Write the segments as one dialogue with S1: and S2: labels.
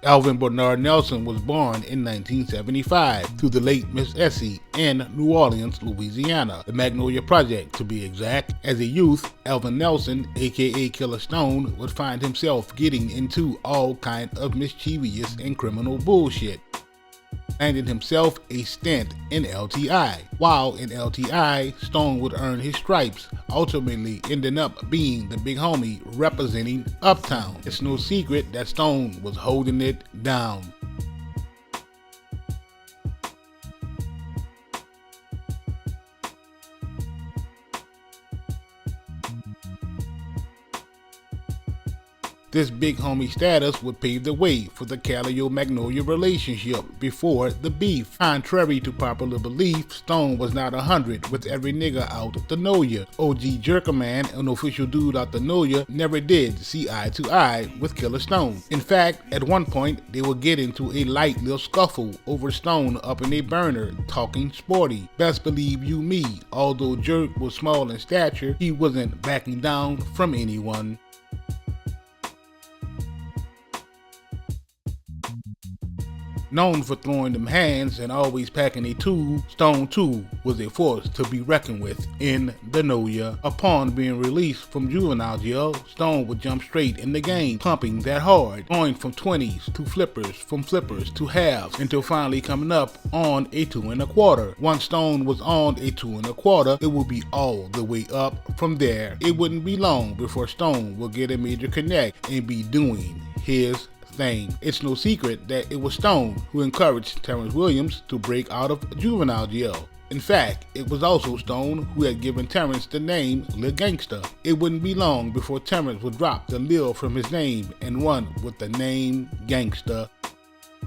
S1: Alvin Bernard Nelson was born in 1975 to the late Miss Essie in New Orleans, Louisiana, the Magnolia Project to be exact. As a youth, Alvin Nelson, aka Killa Stone, would find himself getting into all kind of mischievous and criminal bullshit. Landed himself a stint in LTI. While in LTI, Stone would earn his stripes, ultimately ending up being the big homie representing Uptown. It's no secret that Stone was holding it down. This big homie status would pave the way for the Callio-Magnolia relationship before the beef. Contrary to popular belief, Stone was not 100 with every nigga out to know ya. OG Jerkerman, an official dude out to know ya, never did see eye to eye with Killa Stone. In fact, at one point, they would get into a light little scuffle over Stone up in a burner, talking sporty. Best believe you me, although Jerk was small in stature, he wasn't backing down from anyone. Known for throwing them hands and always packing a tool, Stone too was a force to be reckoned with in the know ya. Upon being released from juvenile jail, Stone would jump straight in the game, pumping that hard, going from 20s to flippers, from flippers to halves, until finally coming up on a 2 1/4. Once Stone was on a 2 1/4, it would be all the way up from there. It wouldn't be long before Stone would get a major connect and be doing his thing. It's no secret that it was Stone who encouraged Terrance Williams to break out of juvenile jail. In fact, it was also Stone who had given Terrance the name Lil Gangsta. It wouldn't be long before Terrance would drop the Lil from his name and run with the name Gangsta.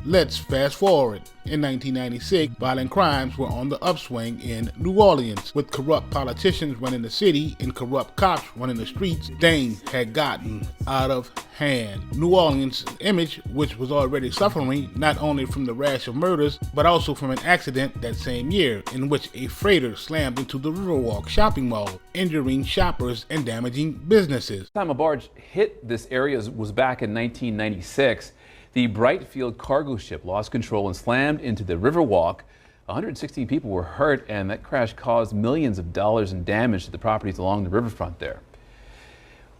S1: Let's fast forward. In 1996, violent crimes were on the upswing in New Orleans. With corrupt politicians running the city and corrupt cops running the streets, things had gotten out of hand. New Orleans' image, which was already suffering not only from the rash of murders, but also from an accident that same year in which a freighter slammed into the Riverwalk shopping mall, injuring shoppers and damaging businesses.
S2: The time a barge hit this area was back in 1996. The Brightfield cargo ship lost control and slammed into the Riverwalk. 116 people were hurt, and that crash caused millions of dollars in damage to the properties along the riverfront there.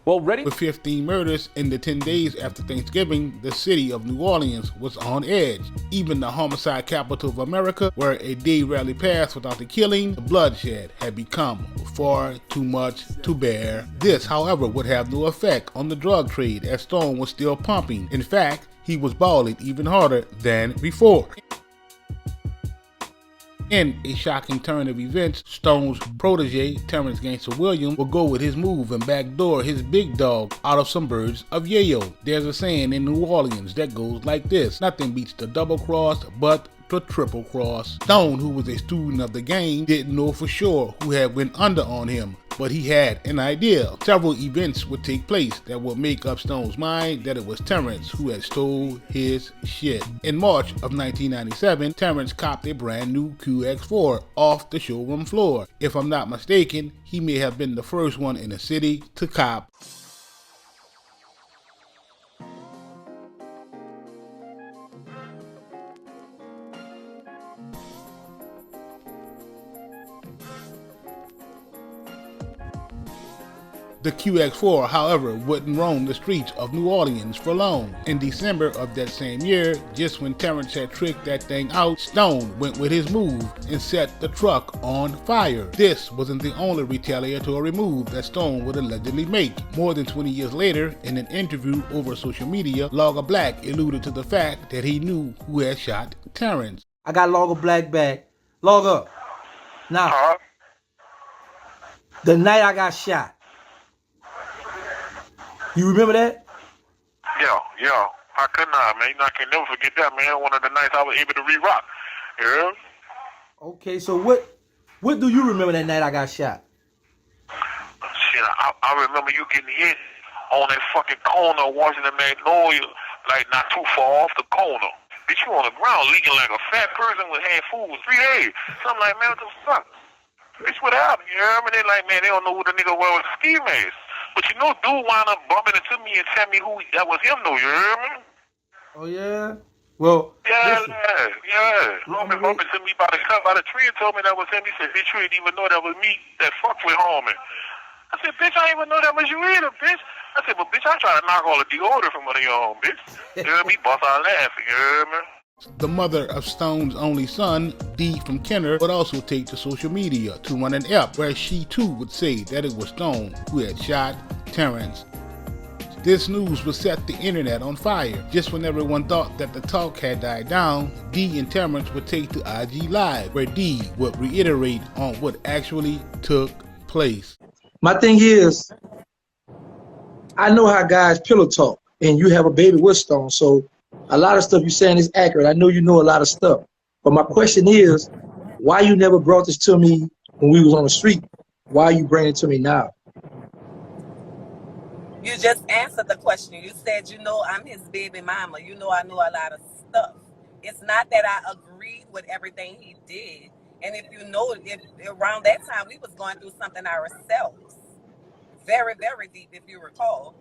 S2: Well,
S1: with 15 murders in the 10 days after Thanksgiving, the city of New Orleans was on edge. Even the homicide capital of America, where a day rarely passed without the killing, the bloodshed had become far too much to bear. This, however, would have no effect on the drug trade, as Stone was still pumping. In fact, he was balling even harder than before. In a shocking turn of events, Stone's protege, Terrance Gangsta Williams, will go with his move and backdoor his big dog out of some birds of yayo. There's a saying in New Orleans that goes like this: nothing beats the double cross but the triple cross. Stone, who was a student of the game, didn't know for sure who had went under on him, but he had an idea. Several events would take place that would make up Stone's mind that it was Terrance who had stole his shit. In March of 1997, Terrance copped a brand new QX4 off the showroom floor. If I'm not mistaken, he may have been the first one in the city to cop. The QX4, however, wouldn't roam the streets of New Orleans for long. In December of that same year, just when Terrance had tricked that thing out, Stone went with his move and set the truck on fire. This wasn't the only retaliatory move that Stone would allegedly make. More than 20 years later, in an interview over social media, Logger Black alluded to the fact that he knew who had shot Terrance.
S3: I got Logger Black back. Logger, now, the night I got shot, you remember that?
S4: Yeah. I could not, man. I can never forget that, man. One of the nights I was able to re-rock. Yeah.
S3: Okay, so what do you remember that night I got shot?
S4: Shit, I remember you getting hit on that fucking corner of Washington Magnolia, like not too far off the corner. Bitch, you on the ground leaking like a fat person with had food for 3 days. So I'm like, man, what the fuck? Bitch, what happened? You hear me? They like, man, they don't know who the nigga was with ski mask. But you know, dude wound up bumping into me and tell me who that was him, though, you hear me?
S3: Oh yeah. Well,
S4: Yeah,
S3: listen.
S4: Homie bumped into me by the cut by the tree and told me that was him. He said, bitch, you didn't even know that was me that fucked with homie. I said, bitch, I didn't even know that was you either, bitch. I said, but bitch, I tried to knock all the deodorant from one of your own, bitch. You heard me? Bust out laughing, you heard me?
S1: The mother of Stone's only son, Dee from Kenner, would also take to social media to run an ep where she too would say that it was Stone who had shot Terrance. This news would set the internet on fire. Just when everyone thought that the talk had died down, Dee and Terrance would take to IG Live, where Dee would reiterate on what actually took place.
S3: My thing is, I know how guys pillow talk, and you have a baby with Stone, so a lot of stuff you're saying is accurate. I know you know a lot of stuff. But my question is, why you never brought this to me when we was on the street? Why are you bringing it to me now?
S5: You just answered the question. You said, you know, I'm his baby mama. You know, I know a lot of stuff. It's not that I agreed with everything he did. And if you know, around that time, we was going through something ourselves. Very, very deep, if you recall,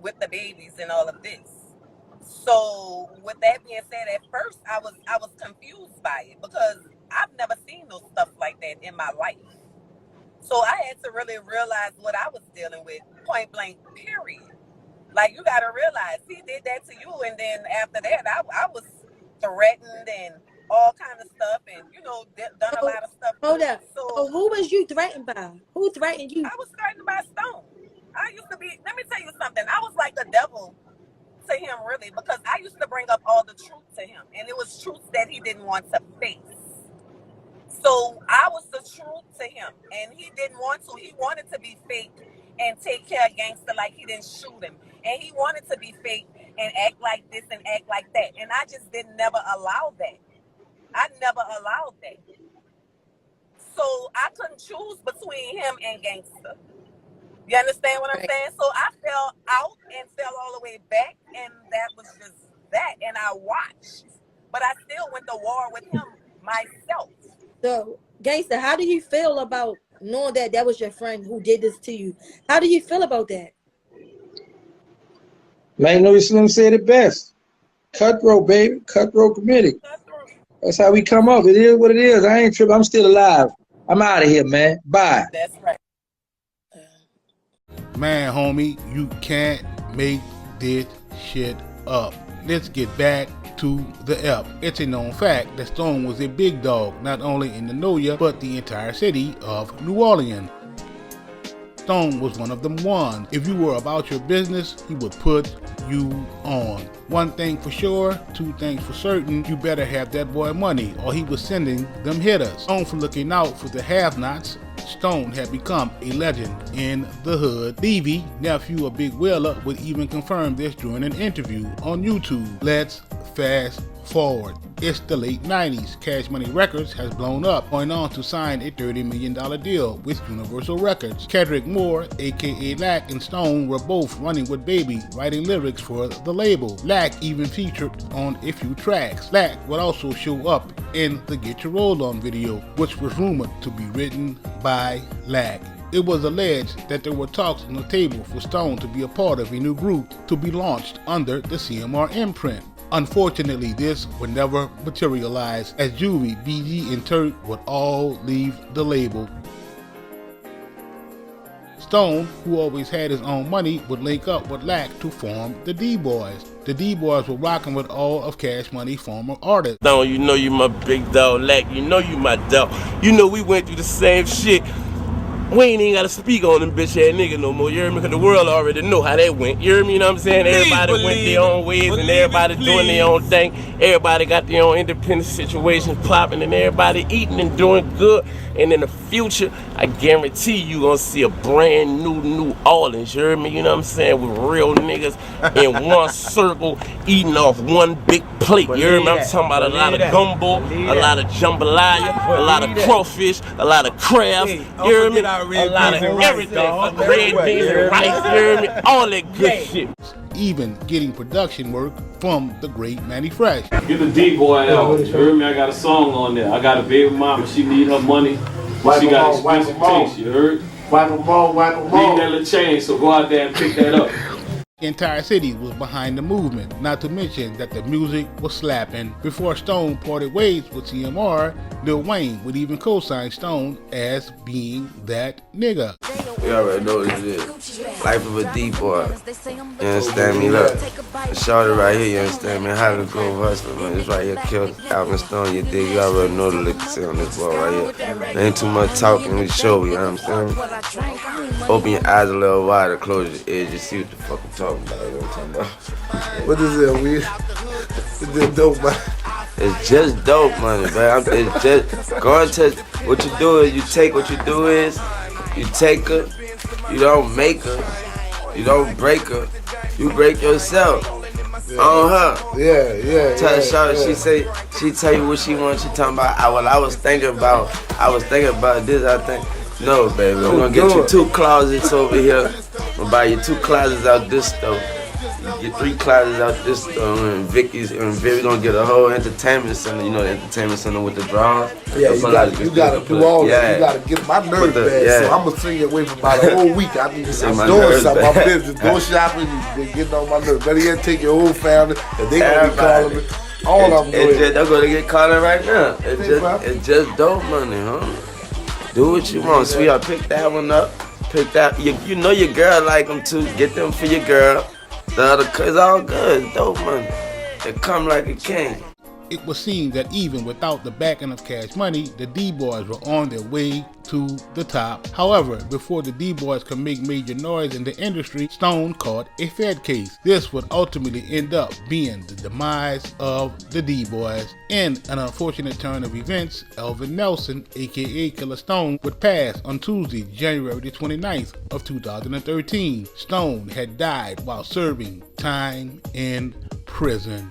S5: with the babies and all of this. So with that being said, at first I was confused by it because I've never seen no stuff like that in my life. So I had to really realize what I was dealing with, point blank, period. Like, you got to realize he did that to you, and then after that, I was threatened and all kind of stuff, and, you know, done a lot of stuff.
S6: Hold up.
S5: So
S6: who was you threatened by? Who threatened you?
S5: I was threatened by Stone. I used to be, let me tell you something, I was like the devil to him, really, because I used to bring up all the truth to him, and it was truth that he didn't want to face. So I was the truth to him, and he didn't want to. He wanted to be fake and take care of Gangsta like he didn't shoot him, and he wanted to be fake and act like this and act like that, and I just didn't never allow that. I never allowed that. So I couldn't choose between him and Gangsta. You understand what I'm saying? So I fell out and fell all the way back, and that was just that. And I watched, but I still went to war with him myself.
S6: So, Gangsta, how do you feel about knowing that that was your friend who did this to you? How do you feel about that?
S3: Man, you know, Slim said it best. Cutthroat, baby. Cutthroat committee. That's how we come up. It is what it is. I ain't tripping. I'm still alive. I'm out of here, man. Bye.
S5: That's right.
S1: Man, homie, you can't make this shit up. Let's get back to the ep. It's a known fact that Stone was a big dog, not only in the Noya, but the entire city of New Orleans. Stone was one of them ones. If you were about your business, he would put you on. One thing for sure, two things for certain, you better have that boy money, or he was sending them hitters. Stone for looking out for the have-nots. Stone had become a legend in the hood. Levy, nephew of Big Willa, would even confirm this during an interview on YouTube. Let's fast forward. It's the late 90s. Cash Money Records has blown up, going on to sign a $30 million deal with Universal Records. Kedrick Moore, aka Lack, and Stone were both running with Baby, writing lyrics for the label. Lack even featured on a few tracks. Lack would also show up in the Get Your Roll On video, which was rumored to be written by Lack. It was alleged that there were talks on the table for Stone to be a part of a new group to be launched under the CMR imprint. Unfortunately, this would never materialize, as Juvie, BG, and Turk would all leave the label. Stone, who always had his own money, would link up with Lack to form the D-Boys. The D-Boys were rocking with all of Cash Money's former artists.
S7: Stone, you know you my big dog. Lack, you know you my dog. You know we went through the same shit. We ain't even gotta speak on them bitch ass nigga no more, you hear me? Cause the world already know how that went, you hear me? You know what I'm saying? Everybody went their own ways and everybody doing their own thing. Everybody got their own independent situations popping and everybody eating and doing good. And in the future, I guarantee you gonna see a brand New Orleans, you hear me? You know what I'm saying? With real niggas in one circle eating off one big plate, you hear me? I'm talking about a lot of gumbo, a lot of jambalaya, a lot of crawfish, a lot of crabs, you hear me? A lot of everything, red beans and rice, you hear me? All that good shit.
S1: Even getting production work from the great Manny Fresh.
S8: Get the D-Boy out. You heard me? I got a song on there. I got a baby mama. She need her money. She got expensive taste. You heard? Need that little change, so go out there and pick that up.
S1: The entire city was behind the movement, not to mention that the music was slapping. Before Stone parted ways with CMR, Lil Wayne would even co-sign Stone as being that nigga.
S9: You already know what it is. Life of a D-boy. You understand me? Look, Shorty right here, you understand me? How to go hustler, man. This right here killed Alvin Stone, you dig? You already know the lyrics on this boy right here. There ain't too much talking, we show you, understand me? Open your eyes a little wider, close your ears, you see what the fuck I'm talking about. You know what I'm talking about?
S10: What is it, weird? It's just dope, man.
S9: It's just dope money, man. It's just, go and touch, what you do is, you take what you do is, you take her, you don't make her, you don't break her, you break yourself. Yeah. On her.
S10: Yeah.
S9: Tell Shorty, she tell you what she wants, she talking about, I was thinking about this, I think. No, baby, I'm gonna get you 2 closets over here. I'm gonna buy you 2 closets out this store. You get 3 closets out this store, and Vicky's, and Vivi gonna get a whole entertainment center. You know the entertainment center with the drawers.
S10: Yeah, you gotta do all that. You gotta get my nerves back. So I'm gonna sing it away for about a whole week. I'm doing something. I'm business, go shopping, and getting on my nerves. Better yet, take your whole family, and they gonna be calling me. All of them.
S9: They're gonna get calling right now. It's just dope money, huh? Do what you want, sweetheart. Pick that one up. Pick that. You know your girl like them too. Get them for your girl. The other, it's all good. It's dope money. It come like a king.
S1: It was seen that even without the backing of Cash Money, the D-Boys were on their way to the top. However, before the D-Boys could make major noise in the industry, Stone caught a Fed case. This would ultimately end up being the demise of the D-Boys. In an unfortunate turn of events, Elvin Nelson, aka Killa Stone, would pass on Tuesday, January the 29th of 2013. Stone had died while serving time in prison.